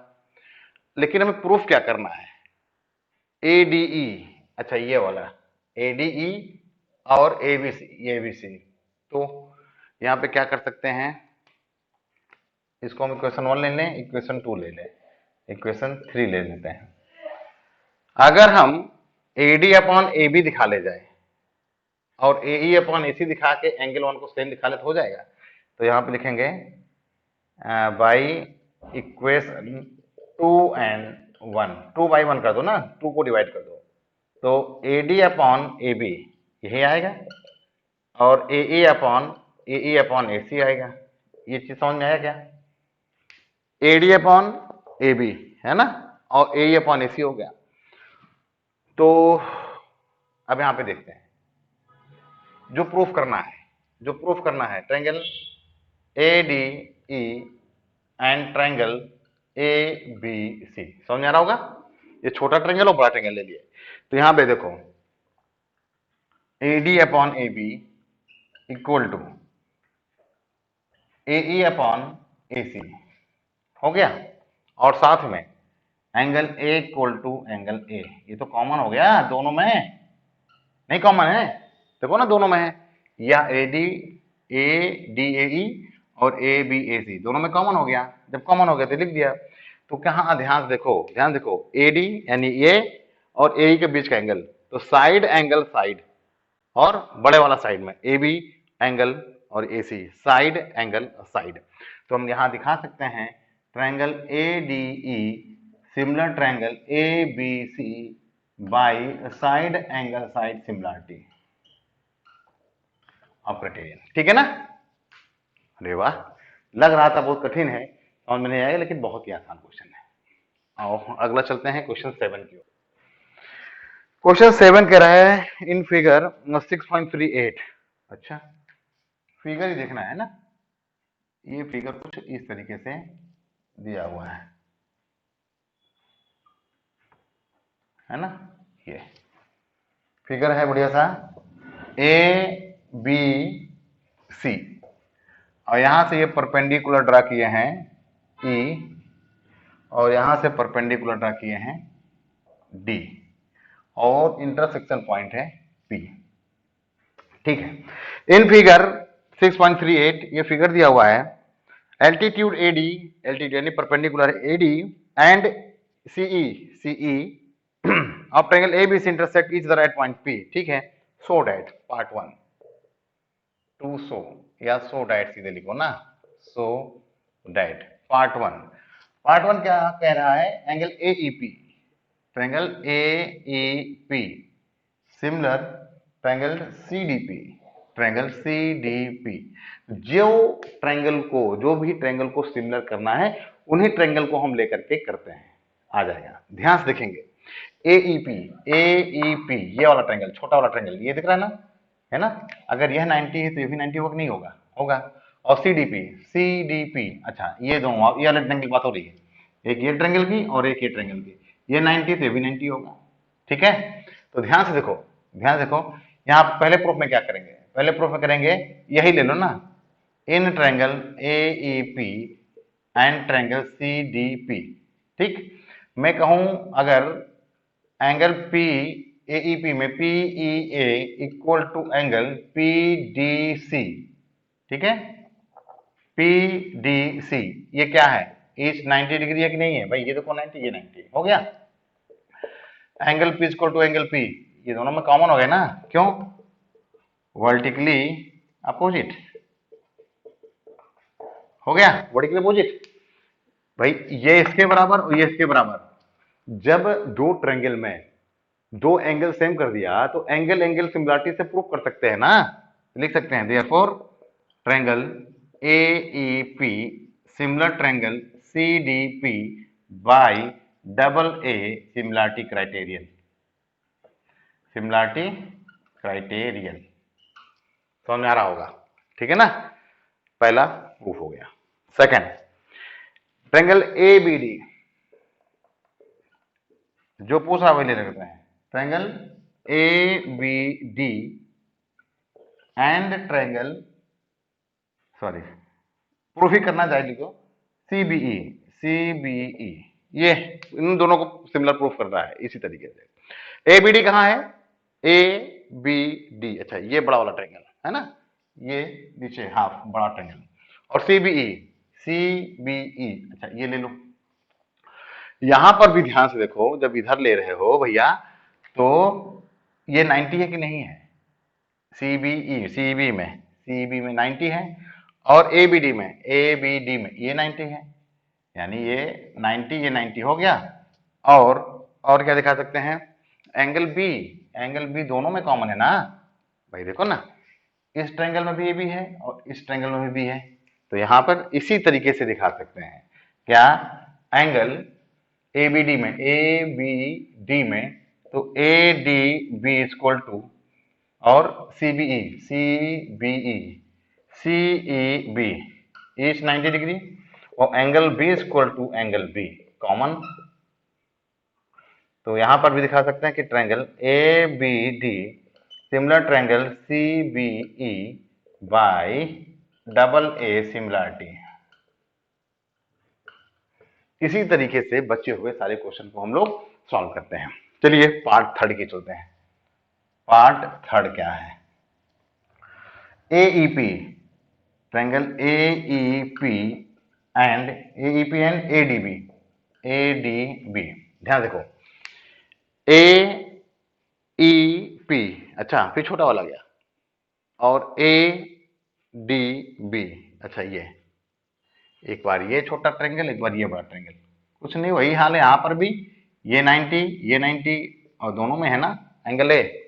लेकिन हमें प्रूफ क्या करना है, ADE, अच्छा ये वाला ADE और ABC, तो यहां पे क्या कर सकते हैं, इसको हम इक्वेशन 1 ले लें, इक्वेशन 2 ले लें, इक्वेशन 3 ले लेते हैं। अगर हम AD अपॉन AB दिखा ले जाए और AE अपॉन AC दिखा के एंगल 1 को सेम दिखा ले तो हो जाएगा। तो यहां पे लिखेंगे बाई इक्वेशन 2 बाई 1 कर दो ना, 2 को डिवाइड कर दो, तो AD अपॉन AB यही आएगा और AE अपॉन AC आएगा। ये चीज समझ में आया क्या, AD अपॉन AB है ना, और AE अपॉन AC हो गया। तो अब यहां पे देखते हैं जो प्रूफ करना है, जो प्रूफ करना है, triangle A D E and triangle A B C. समझ में आ रहा होगा? ये छोटा ट्रायंगल और बड़ा ट्रायंगल ले लिए। तो यहां पे देखो A D upon A B equal to A E upon A C हो गया। और साथ में angle A equal to angle A, ये तो कॉमन हो गया दोनों में, नहीं कॉमन है? देखो ना दोनों में है, या ए डी ए ई और ए बी ए सी दोनों में कॉमन हो गया। जब कॉमन हो गया तो लिख दिया। तो कहाँ, ध्यान देखो, ध्यान देखो, ए डी यानी ए और ए के बीच का एंगल, तो साइड एंगल साइड, और बड़े वाला साइड में ए बी एंगल और A C side angle side. तो हम यहां दिखा सकते हैं triangle A D E similar triangle A B C by side angle side similarity of criterion. ठीक है ना? अरे वाह, लग रहा था बहुत कठिन है, समझ में नहीं आएगा, लेकिन बहुत ही आसान क्वेश्चन है। आओ अगला चलते हैं क्वेश्चन 7 की ओर। क्वेश्चन 7 कह रहा है इन फिगर 6.38। अच्छा, फिगर ही देखना है ना, ये फिगर कुछ इस तरीके से दिया हुआ है ना? ये फिगर है बढ़िया सा, ए बी सी, और यहां से ये परपेंडिकुलर ड्रा किए हैं ई, और यहां से परपेंडिकुलर ड्रा किए हैं डी, और इंटरसेक्शन पॉइंट है पी। ठीक है, इन फिगर 6.38 ये फिगर दिया हुआ है, एल्टीट्यूड एडी, एल्टीट्यूड यानी perpendicular AD and CE, CE of triangle ABC intersect each the right point P. ठीक है, so that part 1 to so, या सो डैट सीधे लिखो ना, सो डैट पार्ट 1। पार्ट 1 क्या कह रहा है? Angle AEP, triangle AEP similar triangle CDP, triangle CDP. जो ट्रायंगल को, जो भी ट्रायंगल को सिमिलर करना है, उन्हीं ट्रायंगल को हम लेकर के करते हैं। आ जाएगा, ध्यान से देखेंगे। एईपी, एईपी ये वाला ट्रायंगल, छोटा वाला ट्रायंगल, ये दिख रहा है ना? अगर यह 90 है तो ये भी 90 होगा, नहीं होगा? होगा। और सीडीपी, सीडीपी, अच्छा ये दोनों, ये वाले ट्रायंगल की बात हो रही है, एक ये ट्रायंगल की और एक ये ट्रायंगल की, ये 90 तो ये भी 90 होगा। ठीक है, तो ध्यान से देखो, ध्यान से देखो, यहाँ पहले प्रूफ में क्या करेंगे? पहले प्रूफ में करेंगे, यही ले लो ना, in triangle AEP and triangle CDP. ठीक, मैं कहूं अगर एंगल पी एईपी में PEA equal to angle PDC, ठीक है, पीडीसी ये क्या है? इस 90 डिग्री है कि नहीं है भाई? ये देखो 90, ये 90 हो गया। Angle P equal to angle P, ये दोनों में कॉमन हो गए ना? क्यों? वर्टिकली अपोजिट हो गया, वर्टिकली अपोजिट भाई, ये इसके बराबर और ये इसके बराबर। जब दो ट्रायंगल में दो एंगल सेम कर दिया तो एंगल एंगल सिमिलरिटी से प्रूव कर सकते हैं ना, लिख सकते हैं therefore triangle AEP similar triangle CDP bye double A similarity criterion, similarity criterion. समझ में आ रहा होगा? ठीक है ना? पहला प्रूफ हो गया। सेकंड, ट्रायंगल एबीडी, जो पूछ रहा वही ले लेते हैं, triangle ABD and triangle, sorry proof ही करना चाहिए, लिखो सीबीई, सीबीई, ये इन दोनों को सिमिलर प्रूफ कर रहा है इसी तरीके से। एबीडी कहां है? ए बी डी, अच्छा ये बड़ा वाला ट्रायंगल है ना, ये नीचे हाफ बड़ा ट्रायंगल, और सीबीई, सीबीई, अच्छा ये ले लो। यहां पर भी ध्यान से देखो, जब इधर ले रहे हो भैया तो ये 90 है कि नहीं है? सीबीई, सीबी में, सीबी में 90 है, और एबीडी में, एबीडी में ये 90 है, यानी ये 90, ये 90 हो गया। और क्या दिखा सकते हैं? एंगल बी, एंगल बी दोनों में कॉमन है ना भाई, देखो ना, इस ट्रायंगल में भी ये भी है और इस ट्रायंगल में भी है, तो यहां पर इसी तरीके से दिखा सकते हैं। क्या? एंगल एबीडी में, एबीडी में, तो A D B equal to, और CBE, CBE CEB is 90 degree और angle B is equal to angle B common. तो यहां पर भी दिखा सकते हैं कि triangle ABD similar triangle CBE by double A similarity. इसी तरीके से बचे हुए सारे क्वेश्चन को हम लोग सॉल्व करते हैं। चलिए पार्ट थर्ड की चलते हैं। पार्ट थर्ड क्या है? AEP triangle AEP and ADB। ADB ध्यान देखो, AEP अच्छा फिर छोटा वाला गया और ADB अच्छा ये एक बार ये छोटा ट्रायंगल एक बार ये बड़ा ट्रायंगल, कुछ नहीं वही हाल है यहाँ पर भी। ये 90 और दोनों में है ना एंगल ए।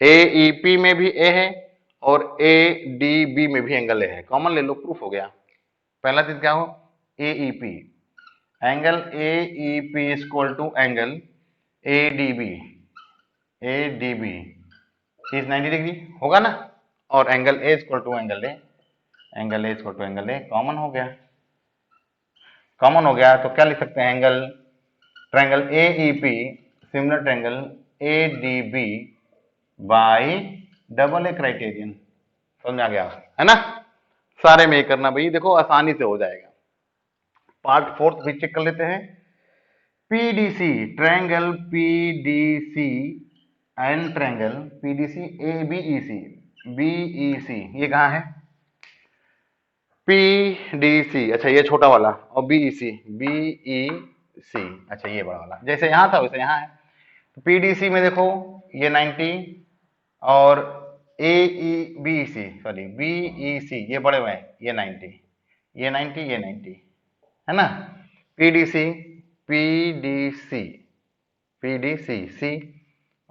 AEP में भी ए है और ADB में भी एंगल ए है, कॉमन ले लो, प्रूफ हो गया। पहला चीज क्या हो, AEP angle AEP is equal to angle ADB is 90 degree होगा ना, और angle A is equal to angle A, angle A is equal to angle A, common हो गया। कॉमन हो गया तो क्या लिख सकते हैं, angle triangle AEP similar triangle ADB bye double A criterion. समझ में आ गया है ना? सारे में करना भाई, देखो आसानी से हो जाएगा। पार्ट फोर्थ भी चेक कर लेते हैं। PDC triangle PDC and triangle PDC BEC ये कहाँ है? PDC अच्छा ये छोटा वाला और BEC अच्छा ये बड़ा वाला, जैसे यहाँ था वैसे यहाँ है। तो PDC में देखो ये 90 और BEC ये बड़े हुए हैं, ये 90 ये 90 है ना। PDC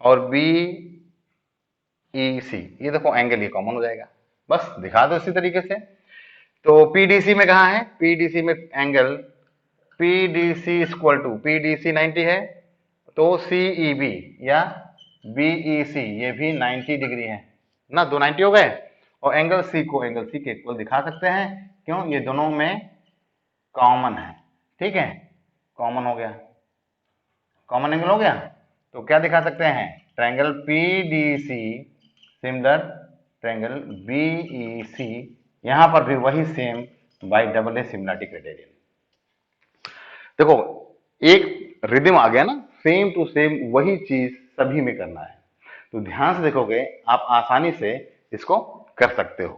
और BEC ये देखो एंगल ये कॉमन हो जाएगा, बस दिखा दो इसी तरीके से। तो PDC में कहाँ है? PDC में angle PDC equal to PDC 90 है तो CEB या BEC ये भी 90 डिग्री है ना, दो 90 हो गए। और एंगल C को एंगल C के इक्वल दिखा सकते हैं, क्यों? ये दोनों में कॉमन है, ठीक है, कॉमन हो गया, कॉमन एंगल हो गया। तो क्या दिखा सकते हैं, triangle PDC similar triangle BEC, यहां पर भी वही same bye double A similarity criterion. देखो एक रिदम आ गया ना, सेम टू सेम वही चीज सभी में करना है। तो ध्यान से देखोगे आप आसानी से इसको कर सकते हो।